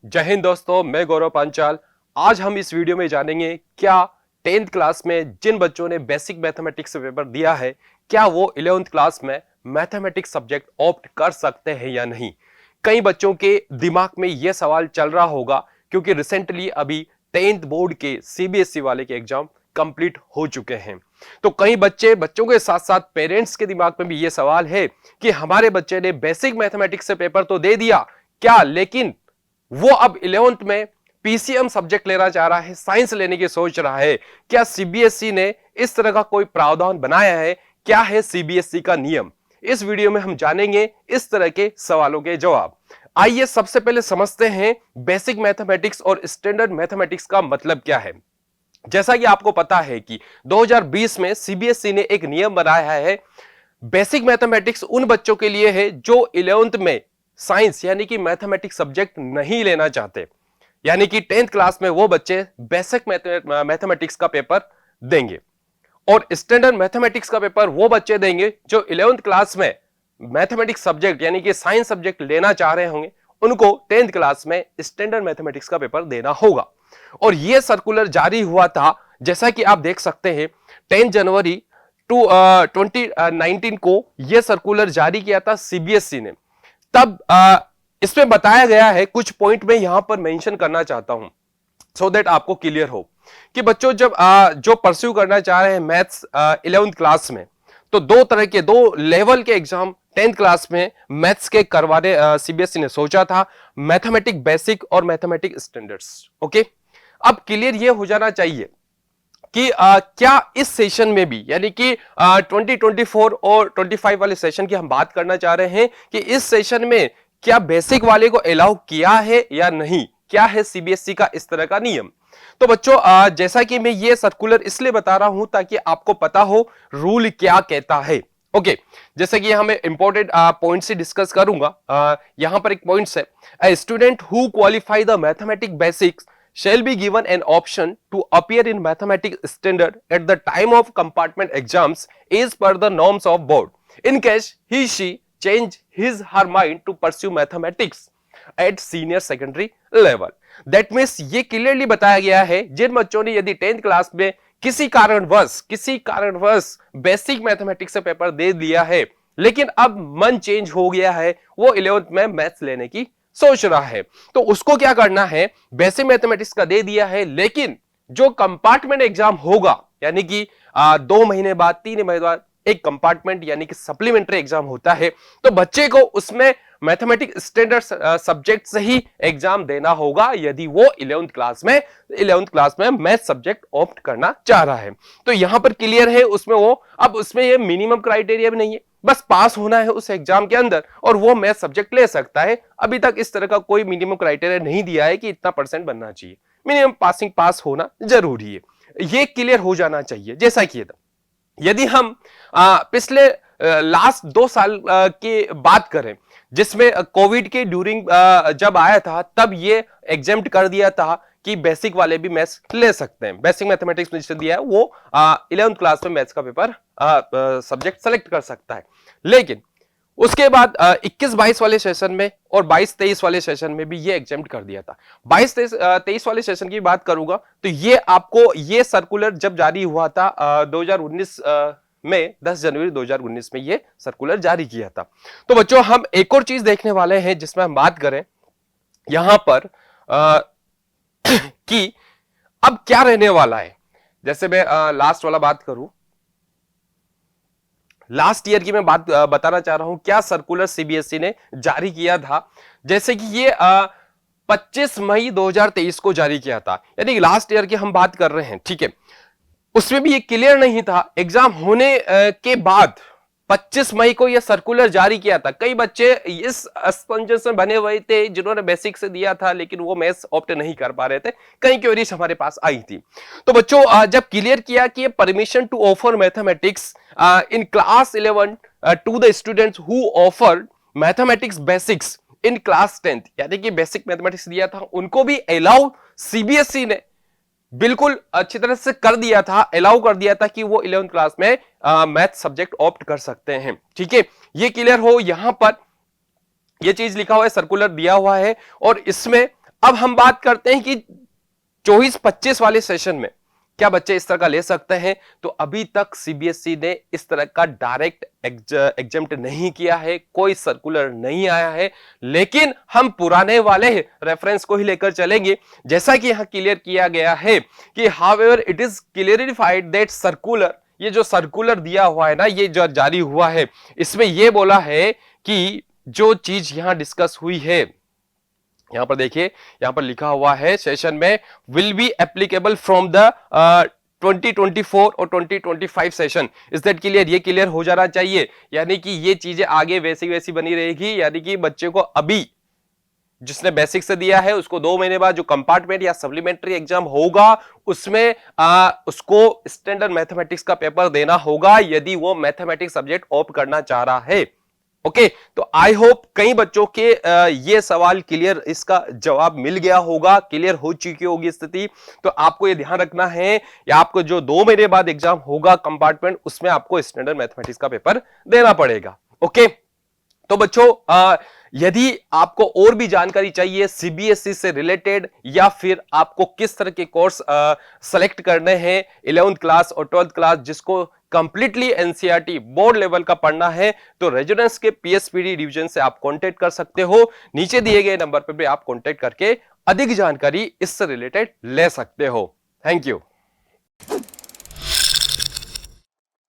जय हिंद दोस्तों, मैं गौरव पांचाल। आज हम इस वीडियो में जानेंगे क्या 10th क्लास में जिन बच्चों ने बेसिक मैथमेटिक्स से पेपर दिया है, क्या वो 11th क्लास में मैथमेटिक्स सब्जेक्ट ऑप्ट कर सकते हैं या नहीं। कई बच्चों के दिमाग में यह सवाल चल रहा होगा क्योंकि रिसेंटली अभी 10th बोर्ड के सीबीएसई वाले के एग्जाम कंप्लीट हो चुके हैं। तो कई बच्चों के साथ साथ पेरेंट्स के दिमाग में भी यह सवाल है कि हमारे बच्चे ने बेसिक मैथमेटिक्स से पेपर तो दे दिया क्या, लेकिन वो अब 11th में पीसीएम सब्जेक्ट लेना चाह रहा है, साइंस लेने की सोच रहा है। क्या सीबीएसई ने इस तरह का कोई प्रावधान बनाया है? क्या है सीबीएसई का नियम? इस वीडियो में हम जानेंगे इस तरह के सवालों के जवाब। आइए सबसे पहले समझते हैं बेसिक मैथमेटिक्स और स्टैंडर्ड मैथमेटिक्स का मतलब क्या है। जैसा कि आपको पता है कि 2020 में सीबीएसई ने एक नियम बनाया है। बेसिक मैथमेटिक्स उन बच्चों के लिए है जो 11th में साइंस यानी कि मैथमेटिक्स सब्जेक्ट नहीं लेना चाहते, यानी कि 10th क्लास में वो बच्चे बेसिक मैथमेटिक्स का पेपर देंगे और स्टैंडर्ड मैथमेटिक्स का पेपर वो बच्चे देंगे जो 11th क्लास में मैथमेटिक्स सब्जेक्ट यानी कि साइंस सब्जेक्ट लेना चाह रहे होंगे। उनको 10th क्लास में स्टैंडर्ड मैथमेटिक्स का पेपर देना होगा। और यह सर्कुलर जारी हुआ था, जैसा कि आप देख सकते हैं 10 जनवरी 2019 को यह सर्कुलर जारी किया था सीबीएसई ने। तब इसमें बताया गया है, कुछ पॉइंट में यहां पर मेंशन करना चाहता हूं सो दैट आपको क्लियर हो कि बच्चों जब जो परस्यू करना चाह रहे हैं मैथ्स 11th क्लास में, तो दो तरह के दो लेवल के एग्जाम 10th क्लास में मैथ्स के करवाने सीबीएसई ने सोचा था, मैथमेटिक बेसिक और मैथमेटिक स्टैंडर्ड्स। ओके, अब क्लियर यह हो जाना चाहिए कि क्या इस सेशन में भी यानी कि 2024 और 25 वाले सेशन की हम बात करना चाह रहे हैं कि इस सेशन में क्या बेसिक वाले को अलाउ किया है या नहीं, क्या है सीबीएसई का इस तरह का नियम। तो बच्चों जैसा कि मैं ये सर्कुलर इसलिए बता रहा हूं ताकि आपको पता हो रूल क्या कहता है। ओके, जैसे कि हमें इंपॉर्टेंट पॉइंट से डिस्कस करूंगा। यहां पर एक पॉइंट है, a student who qualify the mathematic basics shall be given an option to appear in mathematics standard at the time of compartment exams as per the norms of board. In case she change his her mind to pursue mathematics at senior secondary level. That means ये clearly बताया गया है, जिन बच्चों ने यदि 10th class में किसी कारणवश बेसिक मैथमेटिक्स से पेपर दे दिया है, लेकिन अब मन चेंज हो गया है, वो 11th में मैथ्स लेने की सोच रहा है, तो उसको क्या करना है, बेसिक मैथमेटिक्स का दे दिया है, लेकिन जो कंपार्टमेंट एग्जाम होगा यानी कि 2 महीने बाद 3 महीने बाद एक कंपार्टमेंट यानी कि सप्लीमेंट्री एग्जाम होता है, तो बच्चे को उसमें मैथमेटिक्स स्टैंडर्ड सब्जेक्ट से ही एग्जाम देना होगा यदि वो 11th क्लास में मैथ सब्जेक्ट ऑप्ट करना चाह रहा है। तो यहां पर क्लियर है उसमें वो, अब उसमें ये मिनिमम क्राइटेरिया भी नहीं है, बस पास होना है उस एग्जाम के अंदर और वो मैथ सब्जेक्ट ले सकता है। अभी तक इस तरह का कोई मिनिमम क्राइटेरिया नहीं दिया है कि इतना परसेंट बनना चाहिए, मिनिमम पास होना जरूरी है, ये क्लियर हो जाना चाहिए। जैसा कि यदि हम पिछले लास्ट 2 साल की बात करें, जिसमें कोविड के ड्यूरिंग जब आया था, तब ये एग्जेम्प्ट कर दिया था कि बेसिक वाले भी मैथ्स ले सकते हैं। बेसिक मैथमेटिक्स में जिसे दिया है वो 11th क्लास में मैथ्स का पेपर सब्जेक्ट सेलेक्ट कर सकता है, लेकिन उसके बाद 21-22 वाले सेशन में और 22-23 वाले सेशन में भी ये एग्जेम्प्ट कर दिया था। 22-23 वाले सेशन की बात करूंगा तो ये आपको ये सर्कुलर जब जारी हुआ था 2019 में 10 जनवरी 2019 में ये सर्कुलर जारी किया था। तो बच्चों हम एक और चीज देखने वाले हैं जिसमें हम बात करें यहां पर कि अब क्या रहने वाला है। जैसे मैं लास्ट वाला बात करूं, लास्ट ईयर की मैं बात बताना चाह रहा हूं, क्या सर्कुलर सीबीएसई ने जारी किया था। जैसे कि ये 25 मई 2023 को जारी किया था, यानी लास्ट ईयर की हम बात कर रहे हैं, ठीक है। उसमें भी ये क्लियर नहीं था, एग्जाम होने के बाद 25 मई को यह सर्कुलर जारी किया था। कई बच्चे इस असमंजस में बने हुए थे जिन्होंने बेसिक से दिया था लेकिन वो मैथ्स ऑप्ट नहीं कर पा रहे थे, कई क्वेरीज हमारे पास आई थी। तो बच्चों जब क्लियर किया कि permission to offer mathematics in class 11 to the students who offer mathematics basics in class 10th, यानी कि बेसिक मैथमेटिक्स दिया था उनको भी अलाउ सीबीएसई ने बिल्कुल अच्छी तरह से कर दिया था, अलाउ कर दिया था कि वो 11th क्लास में मैथ सब्जेक्ट ऑप्ट कर सकते हैं, ठीक है। ये क्लियर हो, यहां पर ये चीज लिखा हुआ है, सर्कुलर दिया हुआ है और इसमें अब हम बात करते हैं कि 24-25 वाले सेशन में क्या बच्चे इस तरह का ले सकते हैं? तो अभी तक सीबीएसई ने इस तरह का डायरेक्ट एग्जाम्प्ट नहीं किया है, कोई सर्कुलर नहीं आया है, लेकिन हम पुराने वाले रेफरेंस को ही लेकर चलेंगे। जैसा कि यहां क्लियर किया गया है कि however it is clarified that circular, ये जो सर्कुलर दिया हुआ है ना, ये जो जारी हुआ है, इसमें यह बोला है कि जो चीज यहां डिस्कस हुई है, यहां पर देखिए, यहां पर लिखा हुआ है सेशन में will be applicable from the 2024 और 2025 सेशन। Is that clear? ये क्लियर हो जाना चाहिए, यानी कि ये चीजें आगे वैसी वैसी बनी रहेगी, यानी कि बच्चे को अभी जिसने बेसिक से दिया है उसको 2 महीने बाद जो कंपार्टमेंट या सप्लीमेंट्री एग्जाम होगा उसमें उसको स्टैंडर्ड मैथमेटिक्स का पेपर देना होगा, यदि वो मैथमेटिक्स सब्जेक्ट ऑप्ट करना चाह रहा है। ओके, तो आई होप कई बच्चों के ये सवाल क्लियर, इसका जवाब मिल गया होगा, क्लियर हो चुकी होगी स्थिति। तो आपको ये ध्यान रखना है, या आपको जो 2 महीने बाद एग्जाम होगा कंपार्टमेंट, उसमें आपको स्टैंडर्ड मैथमेटिक्स का पेपर देना पड़ेगा। ओके, तो बच्चों यदि आपको और भी जानकारी चाहिए सीबीएसई से रिलेटेड, या फिर आपको किस तरह के कोर्स सेलेक्ट करने हैं 11th क्लास और 12th क्लास, जिसको कंप्लीटली एनसीईआरटी बोर्ड लेवल का पढ़ना है, तो रेजिडेंस के पीएसपीडी डिवीजन से आप कांटेक्ट कर सकते हो। नीचे दिए गए नंबर पर भी आप कांटेक्ट करके अधिक जानकारी इससे रिलेटेड ले सकते हो। Thank you.